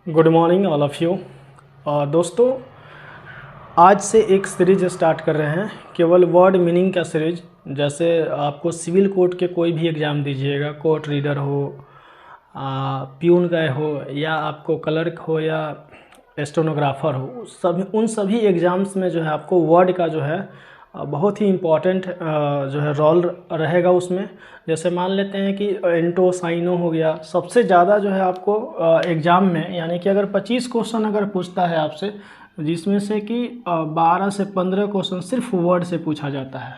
Good morning all of you. दोस्तों, आज से एक सीरीज स्टार्ट कर रहे हैं, केवल वर्ड मीनिंग का सीरीज। जैसे आपको सिविल कोर्ट के कोई भी एग्ज़ाम दीजिएगा, कोर्ट रीडर हो, प्यून का हो, या आपको क्लर्क हो, या स्टेनोग्राफर हो, उन सभी एग्ज़ाम्स में जो है आपको वर्ड का जो है बहुत ही इम्पॉर्टेंट जो है रोल रहेगा उसमें। जैसे मान लेते हैं कि एंटो साइनो हो गया, सबसे ज़्यादा जो है आपको एग्ज़ाम में, यानी कि अगर 25 क्वेश्चन अगर पूछता है आपसे, जिसमें से कि 12 से 15 क्वेश्चन सिर्फ वर्ड से पूछा जाता है,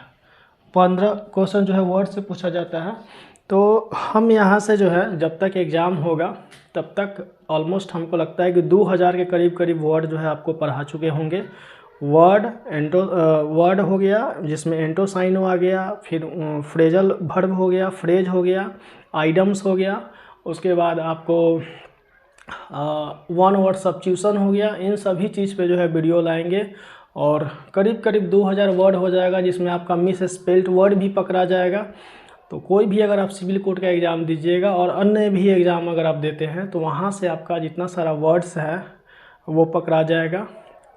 15 क्वेश्चन जो है वर्ड से पूछा जाता है। तो हम यहाँ से जो है जब तक एग्ज़ाम होगा तब तक ऑलमोस्ट हमको लगता है कि 2000 के करीब वर्ड जो है आपको पढ़ा चुके होंगे। वर्ड हो गया, जिसमें एंटोसाइनो आ गया, फिर फ्रेजल वर्ब हो गया, फ्रेज हो गया, आइडम्स हो गया, उसके बाद आपको वन वर्ड सब्स्टिट्यूशन हो गया। इन सभी चीज़ पे जो है वीडियो लाएंगे और करीब 2000 वर्ड हो जाएगा, जिसमें आपका मिस स्पेल्ड वर्ड भी पकड़ा जाएगा। तो कोई भी अगर आप सिविल कोर्ट का एग्ज़ाम दीजिएगा और अन्य भी एग्ज़ाम अगर आप देते हैं तो वहाँ से आपका जितना सारा वर्ड्स है वो पकड़ा जाएगा,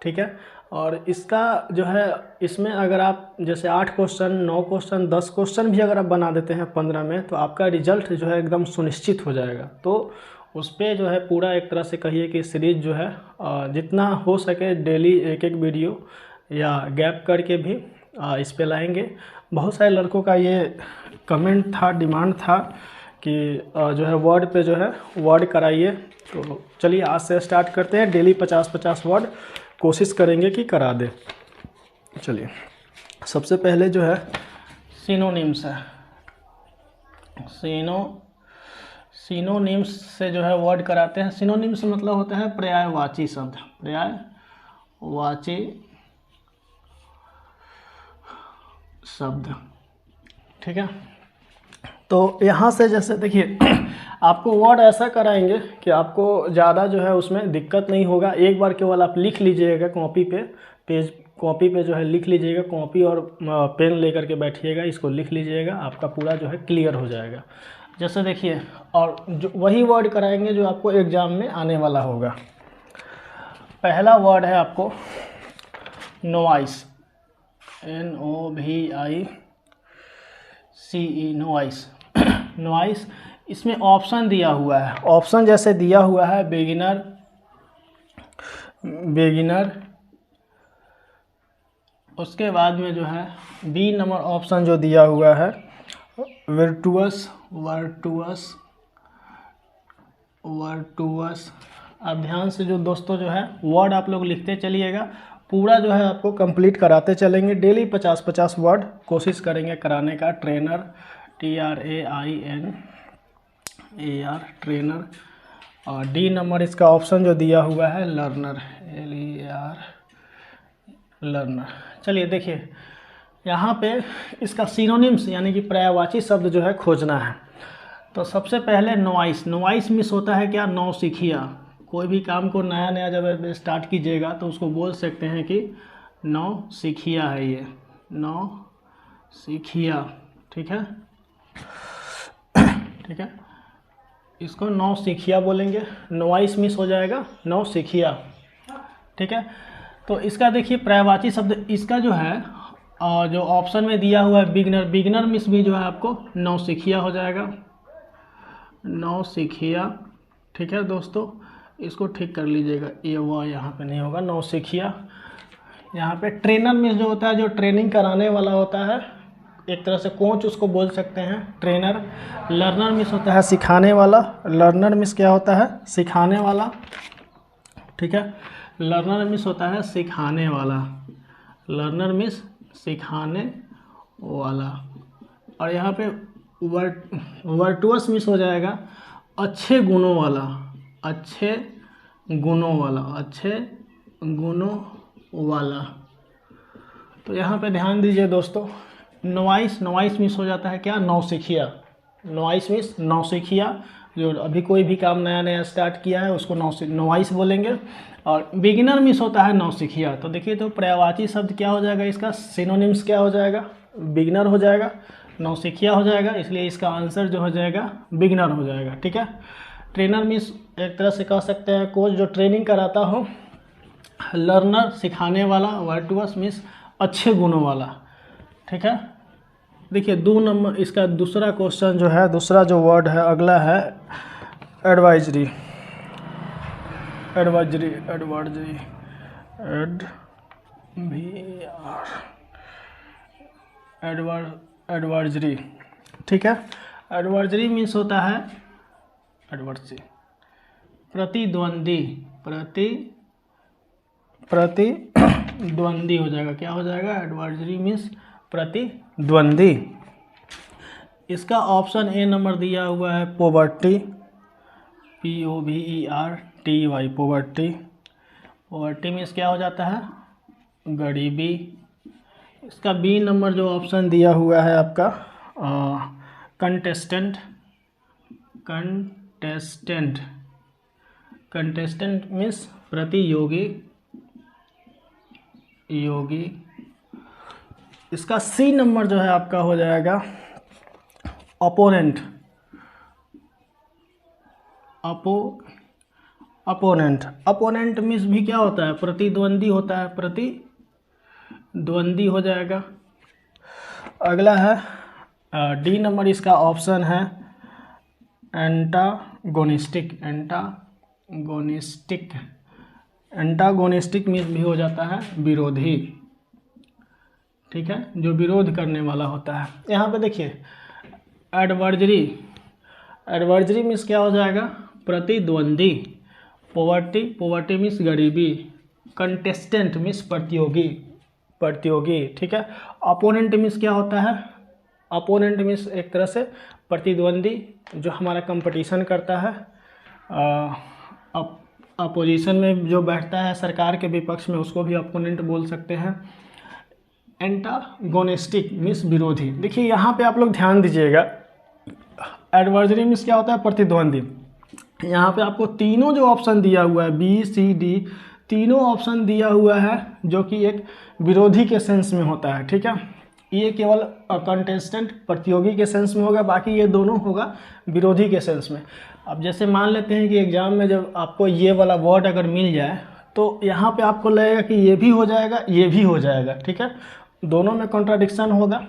ठीक है। और इसका जो है, इसमें अगर आप जैसे 8 क्वेश्चन, 9 क्वेश्चन, 10 क्वेश्चन भी अगर आप बना देते हैं 15 में, तो आपका रिजल्ट जो है एकदम सुनिश्चित हो जाएगा। तो उस पर जो है पूरा एक तरह से कहिए कि सीरीज जो है जितना हो सके डेली एक वीडियो या गैप करके भी इस पे लाएंगे। बहुत सारे लड़कों का ये कमेंट था, डिमांड था कि जो है वर्ड पे जो है वर्ड कराइए। तो चलिए आज से स्टार्ट करते हैं। डेली 50-50 वर्ड कोशिश करेंगे कि करा दे। चलिए, सबसे पहले जो है सिनोनिम्स है। सिनोनिम्स से जो है वर्ड कराते हैं। सिनोनिम्स मतलब होता है पर्यायवाची शब्द, पर्यायवाची शब्द, ठीक है। तो यहाँ से जैसे देखिए आपको वर्ड ऐसा कराएंगे कि आपको ज़्यादा जो है उसमें दिक्कत नहीं होगा। एक बार केवल आप लिख लीजिएगा कॉपी पे, कॉपी पे जो है लिख लीजिएगा, कॉपी और पेन लेकर के बैठिएगा, इसको लिख लीजिएगा, आपका पूरा जो है क्लियर हो जाएगा। जैसे देखिए, और जो वही वर्ड कराएंगे जो आपको एग्ज़ाम में आने वाला होगा। पहला वर्ड है आपको नॉइस, NOVICE, नॉइस। नॉइस, इसमें ऑप्शन दिया हुआ है। ऑप्शन जैसे दिया हुआ है बिगिनर, उसके बाद में जो है बी नंबर ऑप्शन जो दिया हुआ है वर्टुअस। अब ध्यान से जो दोस्तों जो है वर्ड आप लोग लिखते चलिएगा, पूरा जो है आपको कंप्लीट कराते चलेंगे। डेली 50-50 वर्ड कोशिश करेंगे कराने का। Trainer, TRAINAR, trainer. और डी नंबर इसका ऑप्शन जो दिया हुआ है लर्नर, LER, लर्नर। चलिए देखिए, यहाँ पे इसका सिनोनिम्स यानी कि पर्यायवाची शब्द जो है खोजना है। तो सबसे पहले नॉइस मिस होता है क्या? नौसिखिया। कोई भी काम को नया जब स्टार्ट कीजिएगा तो उसको बोल सकते हैं कि नौसिखिया है, ये नौसिखिया, ठीक है, ठीक है। इसको नौसिखिया बोलेंगे, नॉइस मिस हो जाएगा, नौसिखिया, ठीक है। तो इसका देखिए पर्यायवाची शब्द, इसका जो है जो ऑप्शन में दिया हुआ है बिगिनर मिस भी जो है आपको नौसिखिया हो जाएगा, नौसिखिया, ठीक है दोस्तों। इसको ठीक कर लीजिएगा, ये वो यहाँ पे नहीं होगा, नौसिखिया। यहाँ पे ट्रेनर मिस जो होता है, जो ट्रेनिंग कराने वाला होता है, एक तरह से कोच उसको बोल सकते हैं, ट्रेनर। लर्नर मिस होता है सिखाने वाला, लर्नर मिस क्या होता है? सिखाने वाला, ठीक है। लर्नर मिस होता है सिखाने वाला, लर्नर मिस सिखाने वाला। और यहाँ पे वर्टुअस मिस हो जाएगा अच्छे गुणों वाला, अच्छे गुणों वाला। तो यहाँ पे ध्यान दीजिए दोस्तों, नॉइस मिस हो जाता है क्या? नौसिखिया। नॉइस मिस नौसिखिया, जो अभी कोई भी काम नया स्टार्ट किया है उसको नॉइस बोलेंगे। और बिगिनर मिस होता है नौसिखिया। तो देखिए, तो पर्यायवाची शब्द क्या हो जाएगा? इसका सिनोनिम्स क्या हो जाएगा? बिगिनर हो जाएगा, नौसिखिया हो जाएगा, इसलिए इसका आंसर जो हो जाएगा बिगिनर हो जाएगा, ठीक है। ट्रेनर मिस एक तरह से कह सकते हैं कोच जो ट्रेनिंग कराता हो, लर्नर सिखाने वाला, वर्टुअस मीन्स अच्छे गुणों वाला। ठीक है, देखिए 2 नंबर इसका दूसरा क्वेश्चन जो है, दूसरा जो वर्ड है अगला है एडवाइजरी। Advisory advisory advisory. ठीक है, एडवाइजरी मीन्स होता है एडवर्सी, प्रतिद्वंदी, प्रतिद्वंदी हो जाएगा। क्या हो जाएगा? एडवाइजरी मीन्स प्रतिद्वंदी। इसका ऑप्शन ए नंबर दिया हुआ है poverty, POVERTY, poverty. Poverty means क्या हो जाता है? गरीबी। इसका बी नंबर जो ऑप्शन दिया हुआ है आपका कंटेस्टेंट। कंटेस्टेंट मीन्स प्रतियोगी, योगी। इसका सी नंबर जो है आपका हो जाएगा अपोनेंट। अपोनेंट मीन्स भी क्या होता है? प्रतिद्वंदी होता है, प्रतिद्वंदी हो जाएगा। अगला है डी नंबर, इसका ऑप्शन है एंटागोनिस्टिक। एंटागोनिस्टिक मीन्स भी हो जाता है विरोधी। ठीक है, जो विरोध करने वाला होता है। यहाँ पे देखिए एडवर्जरी मीन्स क्या हो जाएगा? प्रतिद्वंदी। पोवर्टी मीन्स गरीबी। कंटेस्टेंट मीन्स प्रतियोगी। ठीक है, अपोनेंट मीन्स क्या होता है? अपोनेंट मीन्स एक तरह से प्रतिद्वंदी, जो हमारा कंपटीशन करता है, अपोजिशन में जो बैठता है सरकार के विपक्ष में, उसको भी अपोनेंट बोल सकते हैं। एंटागोनिस्टिक मीन्स विरोधी। देखिए यहाँ पे आप लोग ध्यान दीजिएगा, एडवर्जरी मीन्स क्या होता है? प्रतिद्वंदी। यहाँ पे आपको तीनों जो ऑप्शन दिया हुआ है BCD, तीनों ऑप्शन दिया हुआ है जो कि एक विरोधी के सेंस में होता है। ठीक है, ये केवल कंटेस्टेंट प्रतियोगी के सेंस में होगा, बाकी ये दोनों होगा विरोधी के सेंस में। अब जैसे मान लेते हैं कि एग्जाम में जब आपको ये वाला वर्ड अगर मिल जाए तो यहाँ पे आपको लगेगा कि ये भी हो जाएगा, ये भी हो जाएगा। ठीक है, दोनों में कॉन्ट्राडिक्शन होगा।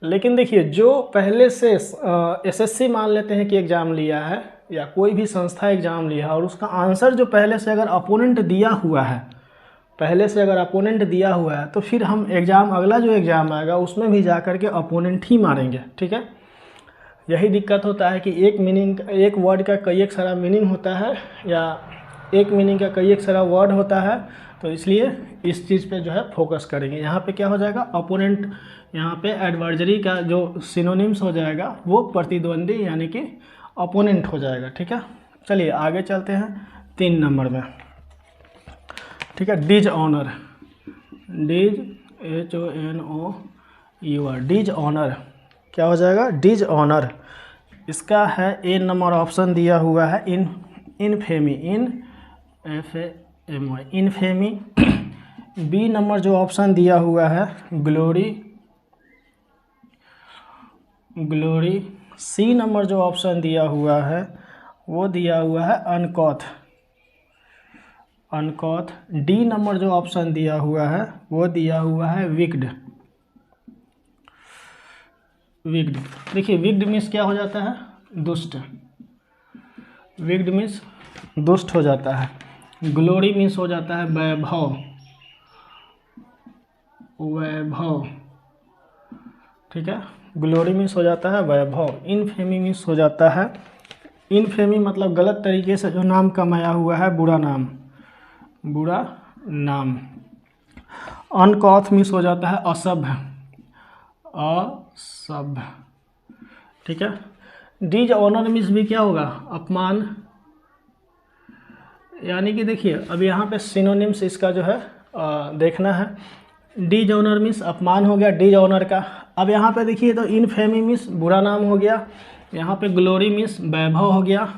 लेकिन देखिए जो पहले से SSC मान लेते हैं कि एग्ज़ाम लिया है, या कोई भी संस्था एग्ज़ाम लिया है, और उसका आंसर जो पहले से अगर अपोनेंट दिया हुआ है, तो फिर हम एग्ज़ाम, अगला जो एग्ज़ाम आएगा उसमें भी जा कर के अपोनेंट ही मारेंगे। ठीक है, यही दिक्कत होता है कि एक वर्ड का कई एक सारा मीनिंग होता है, या एक मीनिंग का कई एक सारा वर्ड होता है, तो इसलिए इस चीज़ पे जो है फोकस करेंगे। यहाँ पे क्या हो जाएगा? अपोनेंट। यहाँ पे एडवर्जरी का जो सिनोनिम्स हो जाएगा वो प्रतिद्वंदी यानी कि अपोनेंट हो जाएगा। ठीक है, चलिए आगे चलते हैं 3 नंबर में। ठीक है, डिसऑनर, HONOUR, डिसऑनर क्या हो जाएगा? डिसऑनर। इसका है ए नंबर ऑप्शन दिया हुआ है इनफेमी, इनफेमी। बी नंबर जो ऑप्शन दिया हुआ है ग्लोरी। सी नंबर जो ऑप्शन दिया हुआ है वो दिया हुआ है अनकॉथ। डी नंबर जो ऑप्शन दिया हुआ है वो दिया हुआ है विक्ड। देखिए विक्ड मीन्स क्या हो जाता है? दुष्ट। विक्ड मीन्स दुष्ट हो जाता है। ग्लोरी मीन्स हो जाता है वैभव। ठीक है, ग्लोरी मीन्स हो जाता है वैभव। इनफेमी मीन्स हो जाता है, इनफेमी मतलब गलत तरीके से जो नाम कमाया हुआ है, बुरा नाम। अनकॉथ मीन्स हो जाता है असभ्य। ठीक है, डिसऑनर मीन्स भी क्या होगा? अपमान। यानी कि देखिए अब यहाँ पे सिनोनिम्स इसका जो है देखना है। डिसऑनर मीन्स अपमान हो गया डिसऑनर का। अब यहाँ पे देखिए तो इनफेमी मीन्स बुरा नाम हो गया, यहाँ पे ग्लोरी मीन्स वैभव हो गया,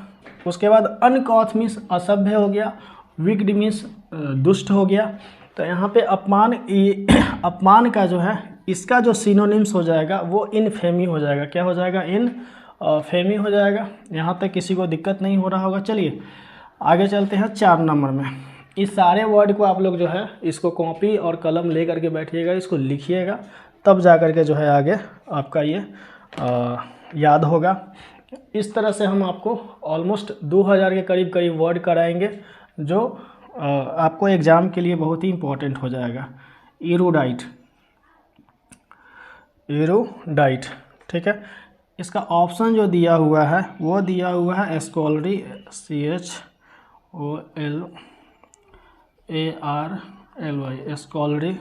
उसके बाद अनकॉथ मीन्स असभ्य हो गया, विक्ड मीन्स दुष्ट हो गया। तो यहाँ पे अपमान का जो है इसका जो सिनोनिम्स हो जाएगा वो इनफेमी हो जाएगा। क्या हो जाएगा? इनफेमी हो जाएगा। यहाँ तक किसी को दिक्कत नहीं हो रहा होगा। चलिए आगे चलते हैं 4 नंबर में। इस सारे वर्ड को आप लोग जो है इसको कॉपी और कलम ले करके बैठिएगा, इसको लिखिएगा, तब जा करके जो है आगे आपका ये याद होगा। इस तरह से हम आपको ऑलमोस्ट 2000 के करीब करीब वर्ड कराएंगे, जो आपको एग्ज़ाम के लिए बहुत ही इम्पोर्टेंट हो जाएगा। एरोडाइट, एरोडाइट, ठीक है। इसका ऑप्शन जो दिया हुआ है वो दिया हुआ है scholarly, CHOLARLY, scholarly.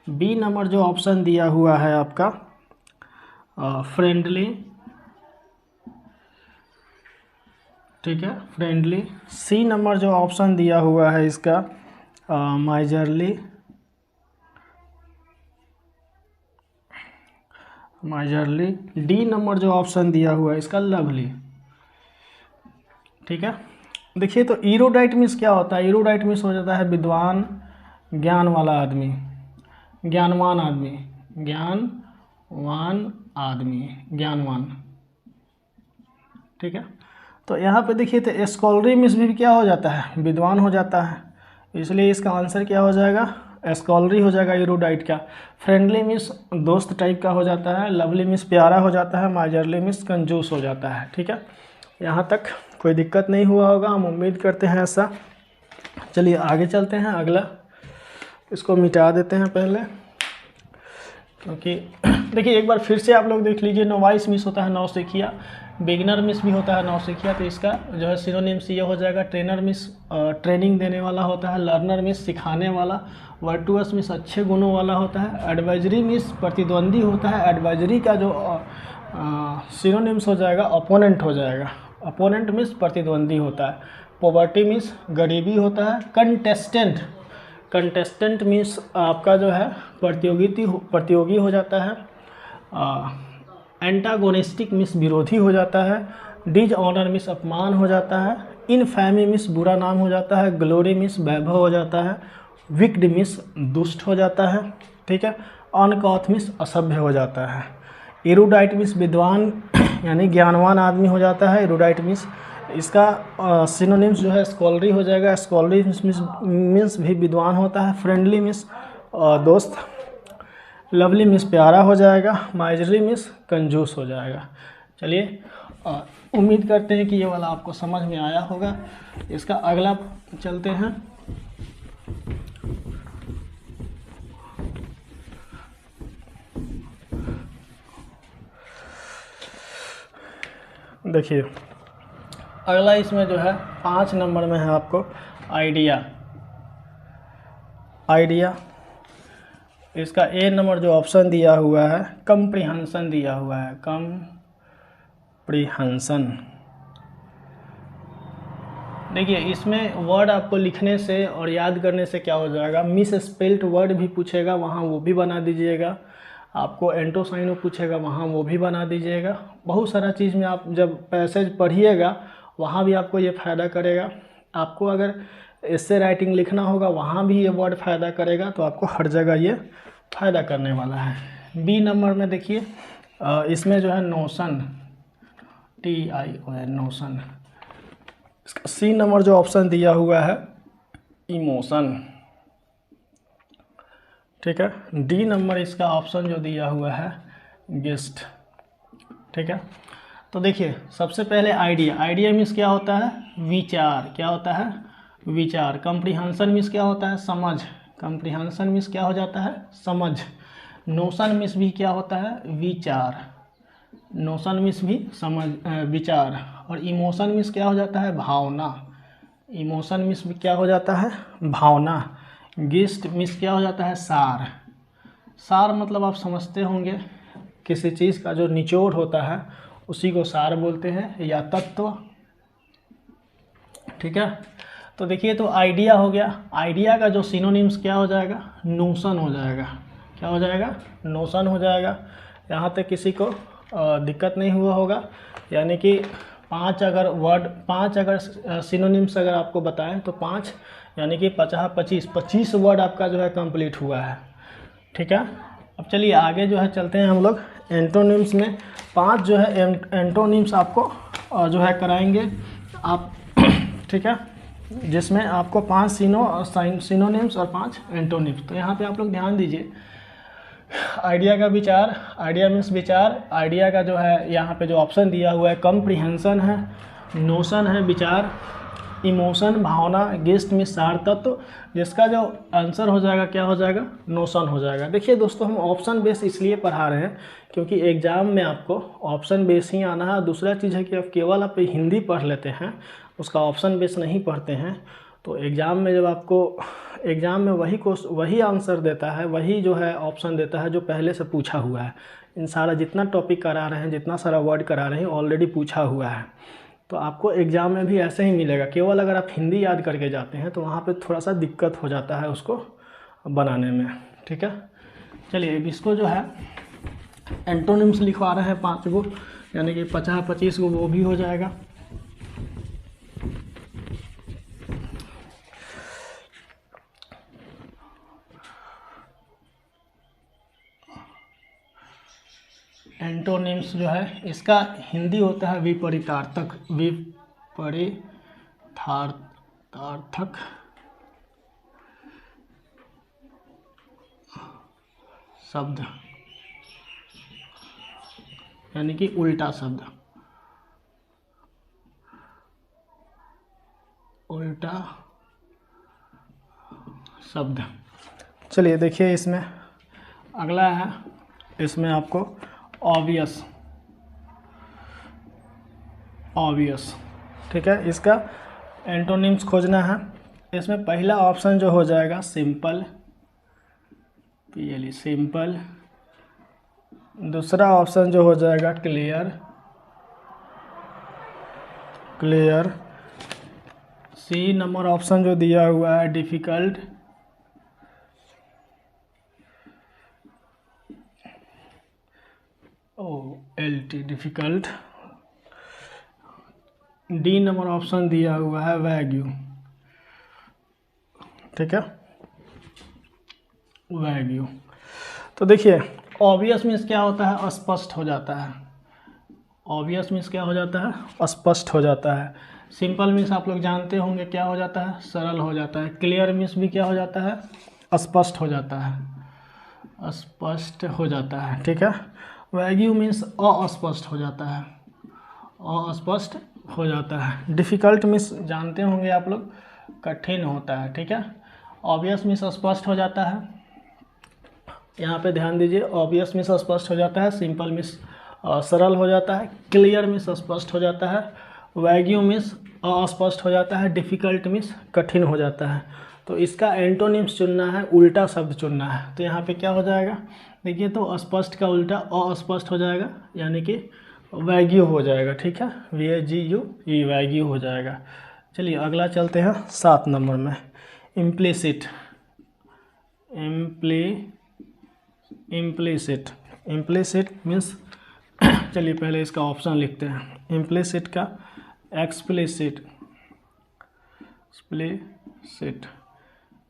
B number जो ऑप्शन दिया हुआ है आपका फ्रेंडली, ठीक है, फ्रेंडली। सी नंबर जो ऑप्शन दिया हुआ है इसका माइजरली, माइजरली। डी नंबर जो ऑप्शन दिया हुआ है इसका लवली, ठीक है। देखिए तो एरोडाइट मीन्स क्या होता है? एरोडाइट मीन्स हो जाता है विद्वान, ज्ञान वाला आदमी, ज्ञानवान आदमी, ज्ञानवान आदमी, ज्ञानवान, ठीक है। तो यहाँ पे देखिए तो स्कॉलरी मीन्स भी क्या हो जाता है? विद्वान हो जाता है, इसलिए इसका आंसर क्या हो जाएगा? स्कॉलरी हो जाएगा एरोडाइट का। फ्रेंडली मीन्स दोस्त टाइप का हो जाता है, लवली मीन्स प्यारा हो जाता है, माइजरली मीन्स कंजूस हो जाता है, ठीक है। यहाँ तक कोई दिक्कत नहीं हुआ होगा, हम उम्मीद करते हैं ऐसा। चलिए आगे चलते हैं, अगला इसको मिटा देते हैं पहले, क्योंकि देखिए एक बार फिर से आप लोग देख लीजिए। नोवाइस मिस होता है नौसिखिया, बिगिनर मिस भी होता है नौसिखिया, तो इसका जो है सिनोनिम्स ये हो जाएगा। ट्रेनर मिस ट्रेनिंग देने वाला होता है, लर्नर मिस सिखाने वाला, वर्टुअस मिस अच्छे गुणों वाला होता है, एडवाइजरी मिस प्रतिद्वंदी होता है। एडवाइजरी का जो सिनोनिम्स हो जाएगा अपोनेंट हो जाएगा, अपोनेंट मिस प्रतिद्वंदी होता है। पॉवर्टी मिस गरीबी होता है। कंटेस्टेंट, कंटेस्टेंट मीन्स आपका जो है प्रतियोगी हो जाता है। एंटागोनिस्टिक मिस विरोधी हो जाता है। डिसऑनर मिस अपमान हो जाता है। इनफैमी मिस बुरा नाम हो जाता है। ग्लोरी मिस वैभव हो जाता है। विक्ड मिस दुष्ट हो जाता है, ठीक है। अनकॉथ मिस असभ्य हो जाता है। एरोडाइट मिस विद्वान यानी ज्ञानवान आदमी हो जाता है, एरोडाइट मिस। इसका सिनोनिम्स जो है स्कॉलरी हो जाएगा। स्कॉलरी मीन्स भी विद्वान होता है। फ्रेंडली मिस दोस्त, लवली मिस प्यारा हो जाएगा, माइजरी मिस कंजूस हो जाएगा। चलिए उम्मीद करते हैं कि ये वाला आपको समझ में आया होगा। इसका अगला चलते हैं। देखिए अगला इसमें जो है 5 नंबर में है आपको आइडिया, आइडिया। इसका ए नंबर जो ऑप्शन दिया हुआ है कम्प्रीहेंशन दिया हुआ है, कम्प्रीहेंशन। देखिए इसमें वर्ड आपको लिखने से और याद करने से क्या हो जाएगा, मिस स्पेल्ट वर्ड भी पूछेगा वहाँ वो भी बना दीजिएगा, आपको एंटोसाइनो पूछेगा वहाँ वो भी बना दीजिएगा। बहुत सारा चीज़ में आप जब पैसेज पढ़िएगा वहाँ भी आपको ये फ़ायदा करेगा। आपको अगर इससे राइटिंग लिखना होगा वहाँ भी ये वर्ड फ़ायदा करेगा, तो आपको हर जगह ये फ़ायदा करने वाला है। बी नंबर में देखिए इसमें जो है नोशन, TION, नोशन। इसका सी नंबर जो ऑप्शन दिया हुआ है इमोशन, ठीक है। डी नंबर इसका ऑप्शन जो दिया हुआ है गेस्ट, ठीक है। तो देखिए सबसे पहले आइडिया, आइडिया मीन्स क्या होता है, विचार, क्या होता है, विचार। कम्प्रीहेंशन मीन्स क्या होता है, समझ, कम्प्रीहेंशन मीन्स क्या हो जाता है, समझ। नोशन मीन्स भी क्या होता है, विचार, नोशन मीन्स भी समझ, विचार। और इमोशन मीन्स क्या हो जाता है, भावना, इमोशन मीन्स भी क्या हो जाता है, भावना। गेस्ट मीन्स क्या हो जाता है, सार, सार मतलब आप समझते होंगे किसी चीज़ का जो निचोड़ होता है उसी को सार बोलते हैं, या तत्व, ठीक है। तो देखिए तो आइडिया हो गया, आइडिया का जो सिनोनिम्स क्या हो जाएगा, नोशन हो जाएगा, क्या हो जाएगा, नोशन हो जाएगा। यहाँ तक किसी को दिक्कत नहीं हुआ होगा। यानी कि 5 अगर वर्ड, 5 अगर सिनोनिम्स अगर आपको बताएं तो 5 यानी कि 25 वर्ड आपका जो है कंप्लीट हुआ है, ठीक है। अब चलिए आगे जो है चलते हैं हम लोग एंटोनिम्स में। 5 जो है एंटोनिम्स आपको जो है कराएंगे आप, ठीक है। जिसमें आपको 5 सिनोनिम्स और 5 एंटोनिम्स। तो यहाँ पे आप लोग ध्यान दीजिए, आइडिया का विचार, आइडिया मीन्स विचार, आइडिया का जो है यहाँ पे जो ऑप्शन दिया हुआ है कॉम्प्रिहेंशन है, नोशन है विचार, इमोशन भावना, गेस्ट में सार तत्व, जिसका जो आंसर हो जाएगा क्या हो जाएगा, नोशन हो जाएगा। देखिए दोस्तों, हम ऑप्शन बेस इसलिए पढ़ा रहे हैं क्योंकि एग्जाम में आपको ऑप्शन बेस ही आना है। दूसरा चीज़ है कि आप केवल आप हिंदी पढ़ लेते हैं, उसका ऑप्शन बेस नहीं पढ़ते हैं, तो एग्ज़ाम में जब आपको एग्ज़ाम में वही आंसर देता है, वही जो है ऑप्शन देता है जो पहले से पूछा हुआ है। इन सारा जितना टॉपिक करा रहे हैं, जितना सारा वर्ड करा रहे हैं, ऑलरेडी पूछा हुआ है। तो आपको एग्ज़ाम में भी ऐसे ही मिलेगा। केवल अगर आप हिंदी याद करके जाते हैं तो वहाँ पे थोड़ा सा दिक्कत हो जाता है उसको बनाने में। ठीक है, चलिए अब इसको जो है एंटोनिम्स लिखवा रहे हैं 5 गो, यानी कि 50-25 गो वो भी हो जाएगा। एंटोनिम्स जो है इसका हिंदी होता है विपरीतार्थक, विपरीतार्थक शब्द, यानी कि उल्टा शब्द, उल्टा शब्द। चलिए देखिए, इसमें अगला है, इसमें आपको ऑब्वियस, ठीक है, इसका एंटोनिम्स खोजना है। इसमें पहला ऑप्शन जो हो जाएगा सिंपल, सिंपल। दूसरा ऑप्शन जो हो जाएगा क्लियर। सी नंबर ऑप्शन जो दिया हुआ है difficult. LT difficult. D number option दिया हुआ है वैग्यू। ठीक है, वैग्यू। तो देखिए, ऑब्वियस मीन्स क्या होता है, अस्पष्ट हो जाता है। ऑब्वियस मीन्स क्या हो जाता है, अस्पष्ट हो जाता है। सिंपल मीन्स आप लोग जानते होंगे क्या हो जाता है, सरल हो जाता है। क्लियर मीन्स भी क्या हो जाता है, स्पष्ट हो जाता है, स्पष्ट हो जाता है। ठीक है, वैग्यू मीन्स अस्पष्ट हो जाता है, अस्पष्ट हो जाता है। डिफ़िकल्ट मीन्स जानते होंगे आप लोग, कठिन होता है। ठीक है, ऑब्वियस मीन्स स्पष्ट हो जाता है। यहाँ पे ध्यान दीजिए, ऑब्वियस मीन्स स्पष्ट हो जाता है, सिंपल मीन्स सरल हो जाता है, क्लियर मीन्स स्पष्ट हो जाता है, वैग्यू मीन्स अस्पष्ट हो जाता है, डिफ़िकल्ट मीन्स कठिन हो जाता है। तो इसका एंटोनिम्स चुनना है, उल्टा शब्द चुनना है। तो यहाँ पे क्या हो जाएगा, देखिए, तो स्पष्ट का उल्टा अस्पष्ट हो जाएगा, यानी कि वैग्यू हो जाएगा। ठीक है, VAGU, ये वैग्यू हो जाएगा। चलिए अगला चलते हैं 7 नंबर में, इम्प्लिसिट। इम्प्लिसिट मीन्स चलिए पहले इसका ऑप्शन लिखते हैं। इम्प्लिसिट का एक्सप्लिसिट,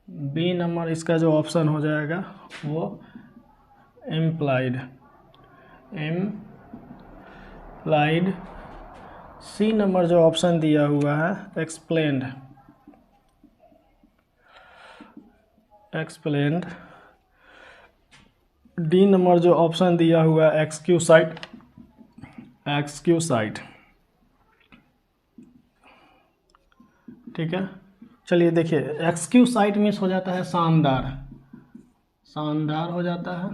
बी नंबर इसका जो ऑप्शन हो जाएगा वो इम्प्लाइड। सी नंबर जो ऑप्शन दिया हुआ है एक्सप्लेन्ड। डी नंबर जो ऑप्शन दिया हुआ है एक्सक्यूसाइट। ठीक है, चलिए देखिए, एक्सक्यूसाइट मीन्स हो जाता है शानदार हो जाता है।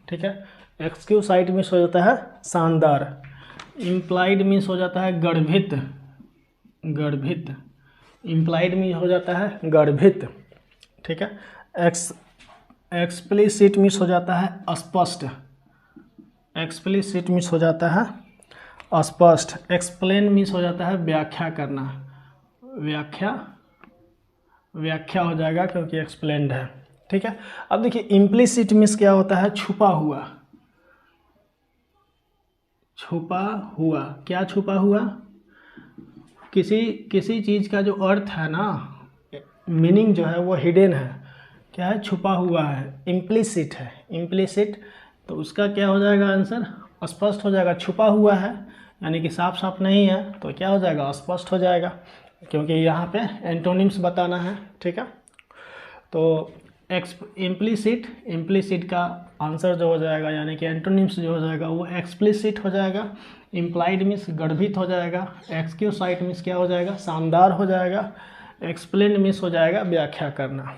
ठीक है, एक्सक्यूसाइट मीन्स हो जाता है शानदार। इम्प्लाइड मीन्स हो जाता है गर्भित। इम्प्लाइड मीन्स हो जाता है गर्भित। ठीक है, एक्सप्लिसिट मीन्स हो जाता है स्पष्ट। हो जाता है स्पष्ट। एक्सप्लेन मीन्स हो जाता है व्याख्या करना। व्याख्या हो जाएगा क्योंकि एक्सप्लेन्ड है। ठीक है, अब देखिए, इम्प्लिसिट मीन्स क्या होता है, छुपा हुआ। क्या छुपा हुआ, किसी चीज़ का जो अर्थ है ना, मीनिंग जो है वो हिडन है, क्या है, छुपा हुआ है, इम्प्लिसिट है। इम्प्लिसिट, तो उसका क्या हो जाएगा आंसर, स्पष्ट हो जाएगा। छुपा हुआ है यानी कि साफ साफ नहीं है, तो क्या हो जाएगा, स्पष्ट हो जाएगा। क्योंकि यहाँ पे एंटोनिम्स बताना है, ठीक है। तो इम्प्लीसिट का आंसर जो हो जाएगा, यानी कि एंटोनिम्स जो हो जाएगा वो एक्सप्लिसिट हो जाएगा। इम्प्लाइड मीन्स गर्भित हो जाएगा। एक्सक्यूसाइट मीन्स क्या हो जाएगा, शानदार हो जाएगा। एक्सप्लेन मीन्स हो जाएगा व्याख्या करना,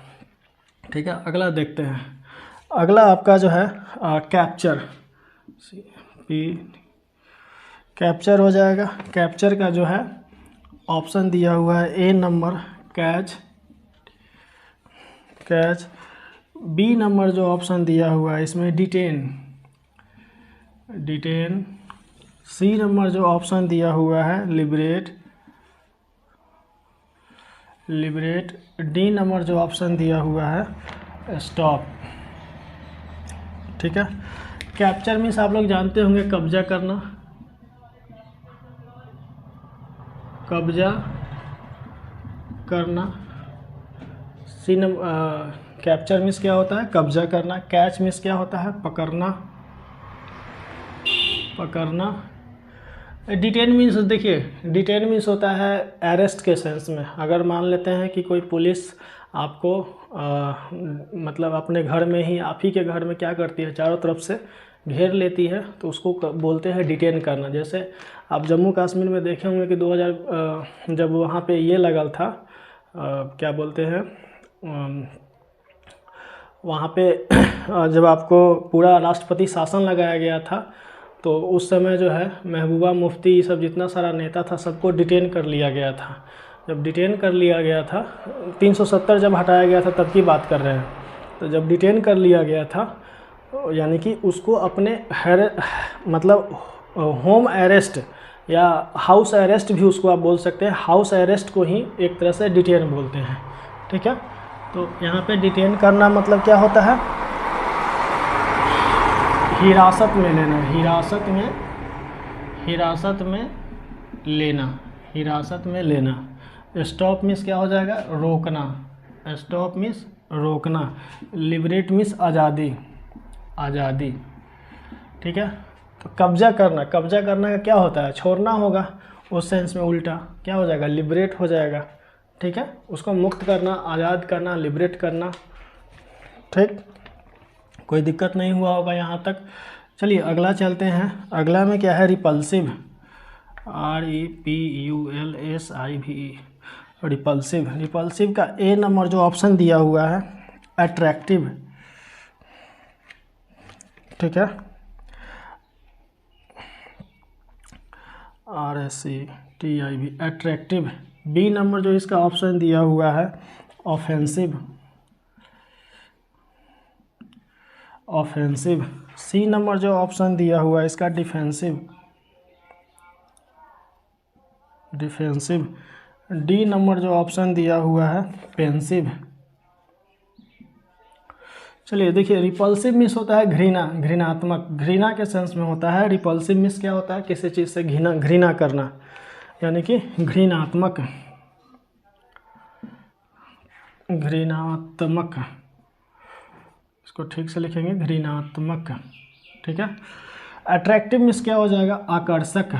ठीक है। अगला देखते हैं। अगला आपका जो है कैप्चर, कैप्चर हो जाएगा। कैप्चर का जो है ऑप्शन दिया हुआ है ए नंबर कैच, बी नंबर जो ऑप्शन दिया हुआ है इसमें डिटेन, सी नंबर जो ऑप्शन दिया हुआ है लिबरेट, डी नंबर जो ऑप्शन दिया हुआ है स्टॉप, ठीक है। कैप्चर मीन्स आप लोग जानते होंगे कब्जा करना, सी नंबर कैप्चर मीन्स क्या होता है, कब्जा करना। कैच मीन्स क्या होता है, पकड़ना। डिटेन मीन्स देखिए, डिटेन मीन्स होता है अरेस्ट के सेंस में। अगर मान लेते हैं कि कोई पुलिस आपको मतलब अपने घर में ही, आप ही के घर में क्या करती है, चारों तरफ से घेर लेती है, तो उसको बोलते हैं डिटेन करना। जैसे आप जम्मू कश्मीर में देखे होंगे कि 2000 जब वहाँ पे ये लगा था, क्या बोलते हैं, वहाँ पे जब आपको पूरा राष्ट्रपति शासन लगाया गया था, तो उस समय जो है महबूबा मुफ्ती, ये सब जितना सारा नेता था सबको डिटेन कर लिया गया था। जब डिटेन कर लिया गया था, 370 जब हटाया गया था तब की बात कर रहे हैं, तो जब डिटेन कर लिया गया था, यानी कि उसको अपने मतलब होम अरेस्ट या हाउस अरेस्ट भी उसको आप बोल सकते हैं। हाउस अरेस्ट को ही एक तरह से डिटेन बोलते हैं, ठीक है। तो यहाँ पे डिटेन करना मतलब क्या होता है, हिरासत में लेना, हिरासत में लेना। स्टॉप मीन्स क्या हो जाएगा, रोकना, रोकना। लिबरेट मीन्स आज़ादी, ठीक है। तो कब्जा करना का क्या होता है, छोड़ना होगा, उस सेंस में उल्टा क्या हो जाएगा, लिबरेट हो जाएगा, ठीक है। उसको मुक्त करना, आज़ाद करना, लिबरेट करना, ठीक। कोई दिक्कत नहीं हुआ होगा यहाँ तक। चलिए अगला चलते हैं। अगला में क्या है, रिपल्सिव, REPULSIVE, रिपल्सिव का ए नंबर जो ऑप्शन दिया हुआ है अट्रैक्टिव, ठीक है, RSATIV अट्रैक्टिव। बी नंबर जो इसका ऑप्शन दिया हुआ है ऑफेंसिव, सी नंबर जो ऑप्शन दिया हुआ है इसका डिफेंसिव, डी नंबर जो ऑप्शन दिया हुआ है पेंसिव। चलिए देखिए, रिपल्सिव मीन्स होता है घृणात्मक, घृणा के सेंस में होता है। रिपल्सिव मीन्स क्या होता है, किसी चीज़ से घृणा करना, यानी कि घृणात्मक, इसको ठीक से लिखेंगे, घृणात्मक, ठीक है। अट्रैक्टिव मीन्स क्या हो जाएगा, आकर्षक,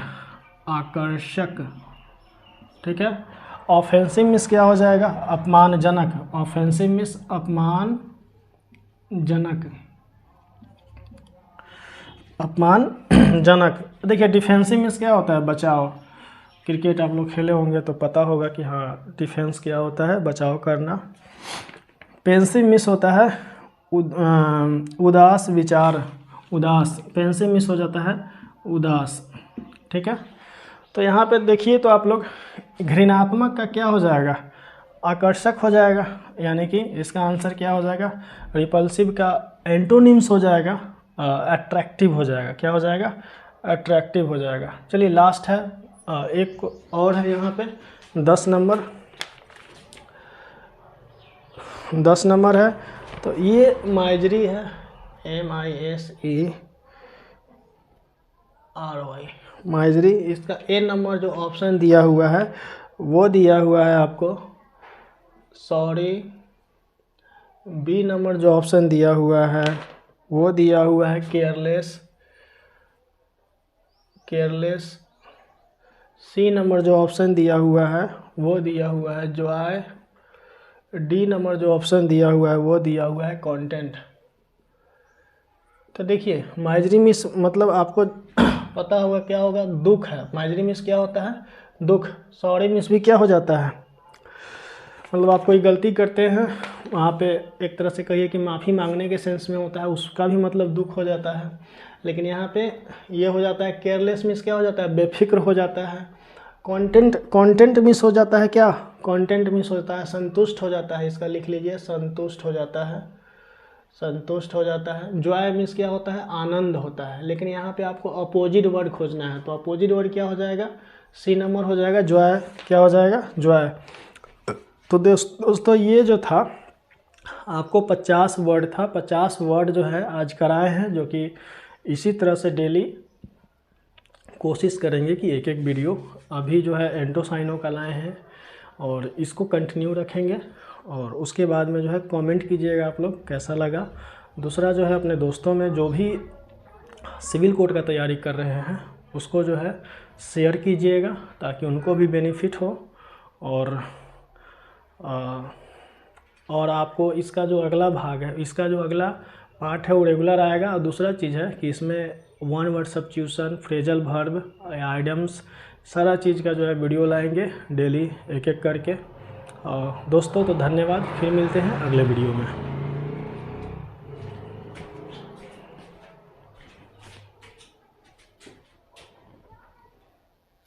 ठीक है। ऑफेंसिव मीन्स क्या हो जाएगा, अपमानजनक, अपमानजनक। देखिए डिफेंसिव मीन्स क्या होता है, बचाव। क्रिकेट आप लोग खेले होंगे तो पता होगा कि हाँ डिफेंस क्या होता है, बचाव करना। पेंसिव मीन्स होता है उदास विचार, पेंसिव मीन्स हो जाता है उदास, ठीक है। तो यहाँ पे देखिए, तो आप लोग घृणात्मक का क्या हो जाएगा, आकर्षक हो जाएगा, यानी कि इसका आंसर क्या हो जाएगा, रिपल्सिव का एंटोनिम्स हो जाएगा अट्रैक्टिव हो जाएगा। क्या हो जाएगा, अट्रैक्टिव हो जाएगा। चलिए लास्ट है, एक और है यहाँ पे 10 नंबर है। तो ये माइजरी है, MISERY, माइजरी। इसका ए नंबर जो ऑप्शन दिया हुआ है वो दिया हुआ है आपको बी नंबर जो ऑप्शन दिया हुआ है वो दिया हुआ है केयरलेस, सी नंबर जो ऑप्शन दिया हुआ है वो दिया हुआ है जॉय। डी नंबर जो ऑप्शन दिया हुआ है वो दिया हुआ है कंटेंट। तो देखिए माइजरी मिस मतलब आपको पता होगा क्या होगा, दुख है। माइजरी मिस क्या होता है, दुख। सॉरी मिस भी क्या हो जाता है, मतलब आप कोई गलती करते हैं वहाँ पे एक तरह से कहिए कि माफ़ी मांगने के सेंस में होता है, उसका भी मतलब दुख हो जाता है। लेकिन यहाँ पे ये हो जाता है केयरलेस मिस क्या हो जाता है, बेफिक्र हो जाता है। कंटेंट मिस हो जाता है, क्या कंटेंट मिस होता है, संतुष्ट हो जाता है। इसका लिख लीजिए संतुष्ट हो जाता है, संतुष्ट हो जाता है। जॉय मीन्स क्या होता है, आनंद होता है। लेकिन यहाँ पे आपको अपोजिट वर्ड खोजना है, तो अपोजिट वर्ड क्या हो जाएगा, सी नंबर हो जाएगा जॉय। क्या हो जाएगा, जॉय। तो दोस्तों ये जो था आपको 50 वर्ड था, 50 वर्ड जो है आज कराए हैं, जो कि इसी तरह से डेली कोशिश करेंगे कि एक एक वीडियो अभी जो है एंटोसाइनो का लाए हैं और इसको कंटिन्यू रखेंगे। और उसके बाद में जो है कमेंट कीजिएगा आप लोग कैसा लगा। दूसरा जो है अपने दोस्तों में जो भी सिविल कोड का तैयारी कर रहे हैं उसको जो है शेयर कीजिएगा ताकि उनको भी बेनिफिट हो। और आपको इसका जो अगला भाग है, इसका जो अगला पार्ट है वो रेगुलर आएगा। और दूसरा चीज़ है कि इसमें one word substitution, phrasal verb, idioms, सारा चीज़ का जो है वीडियो लाएंगे डेली एक एक करके। दोस्तों तो धन्यवाद, फिर मिलते हैं अगले वीडियो में।